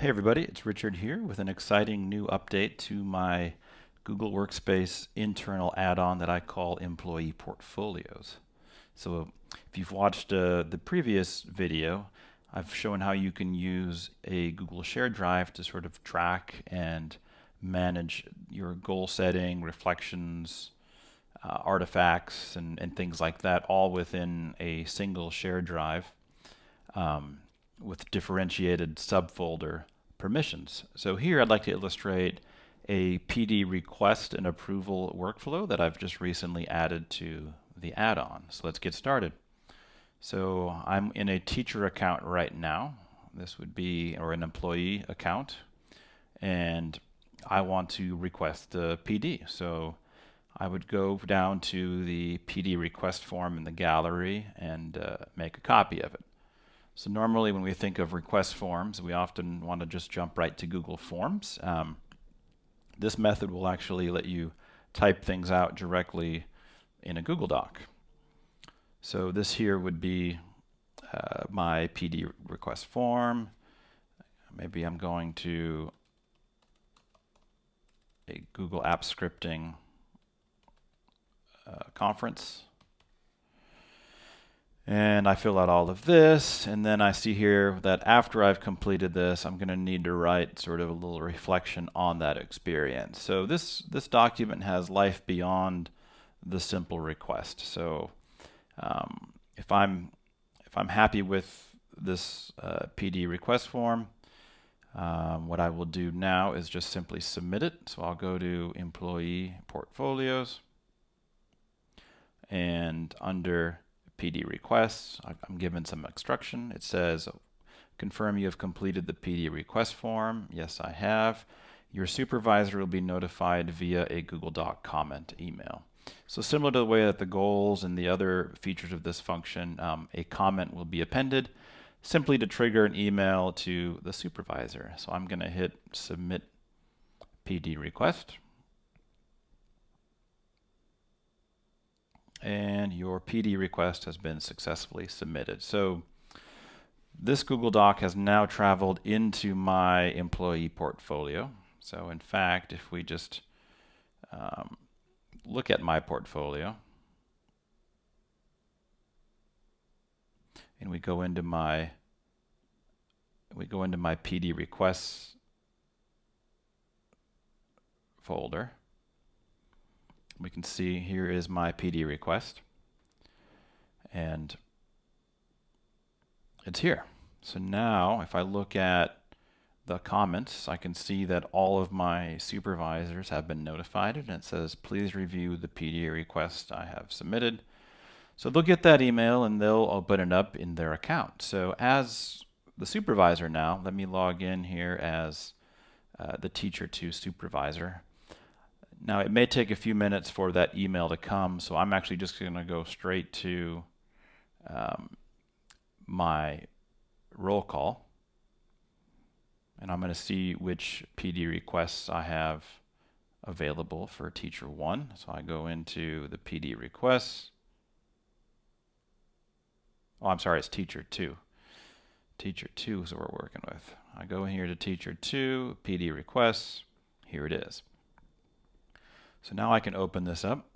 Hey everybody, it's Richard here with an exciting new update to my Google Workspace internal add-on that I call Employee Portfolios. So if you've watched the previous video, I've shown how you can use a Google Shared Drive to sort of track and manage your goal setting, reflections, artifacts, and things like that, all within a single shared drive. With differentiated subfolder permissions. So here I'd like to illustrate a PD request and approval workflow that I've just recently added to the add-on. So let's get started. So I'm in a teacher account right now. This would be, or an employee account, and I want to request the PD. So I would go down to the PD request form in the gallery and make a copy of it. So normally when we think of request forms, we often want to just jump right to Google Forms. This method will actually let you type things out directly in a Google Doc. So this here would be my PD request form. Maybe I'm going to a Google App Scripting conference. And I fill out all of this, and then I see here that after I've completed this, I'm going to need to write sort of a little reflection on that experience. So this document has life beyond the simple request. So if I'm happy with this PD request form, what I will do now is just simply submit it. So I'll go to Employee Portfolios, and under PD requests, I'm given some instruction. It says, confirm you have completed the PD request form. Yes, I have. Your supervisor will be notified via a Google Doc comment email. So similar to the way that the goals and the other features of this function, a comment will be appended simply to trigger an email to the supervisor. So I'm going to hit submit PD request. And your PD request has been successfully submitted. So this Google Doc has now traveled into my employee portfolio. So in fact, if we just look at my portfolio and we go into my PD requests folder, we can see here is my PD request, and it's here. So now if I look at the comments, I can see that all of my supervisors have been notified, and it says please review the PD request I have submitted. So they'll get that email and they'll open it up in their account. So as the supervisor now, let me log in here as the teacher to supervisor. Now it may take a few minutes for that email to come, so I'm actually just going to go straight to my roll call, and I'm going to see which PD requests I have available for teacher 1. So I go into the PD requests. Oh, I'm sorry, it's teacher 2. Teacher 2 is what we're working with. I go in here to teacher 2, PD requests. Here it is. So now I can open this up,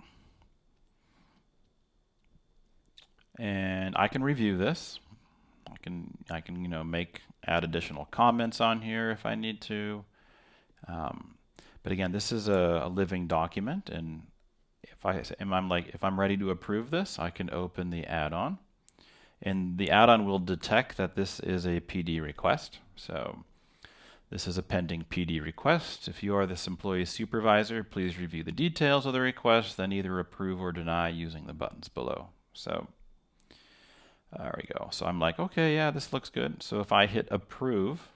and I can review this. I can add additional comments on here if I need to. But again, this is a living document, and if I'm ready to approve this, I can open the add-on, and the add-on will detect that this is a PD request. So this is a pending PD request. If you are this employee's supervisor, please review the details of the request, then either approve or deny using the buttons below. So there we go. So I'm like, okay, yeah, this looks good. So if I hit approve,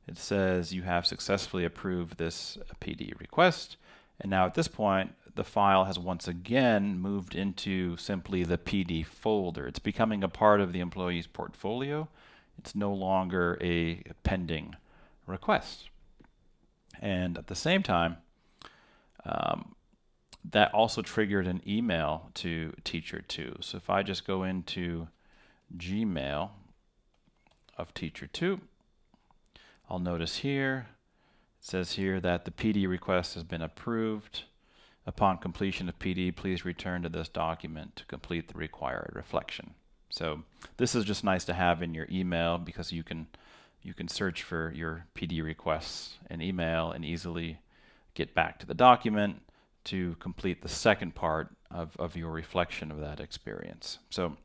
it says you have successfully approved this PD request. And now at this point, the file has once again moved into simply the PD folder. It's becoming a part of the employee's portfolio. It's no longer a pending request. And at the same time, that also triggered an email to teacher 2. So if I just go into Gmail of teacher 2, I'll notice here, it says here that the PD request has been approved. Upon completion of PD, please return to this document to complete the required reflection. So this is just nice to have in your email because you can search for your PD requests in email and easily get back to the document to complete the second part of your reflection of that experience. So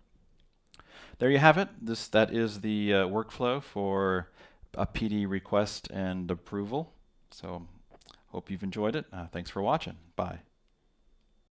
there you have it. That is the workflow for a PD request and approval. So hope you've enjoyed it. Thanks for watching. Bye.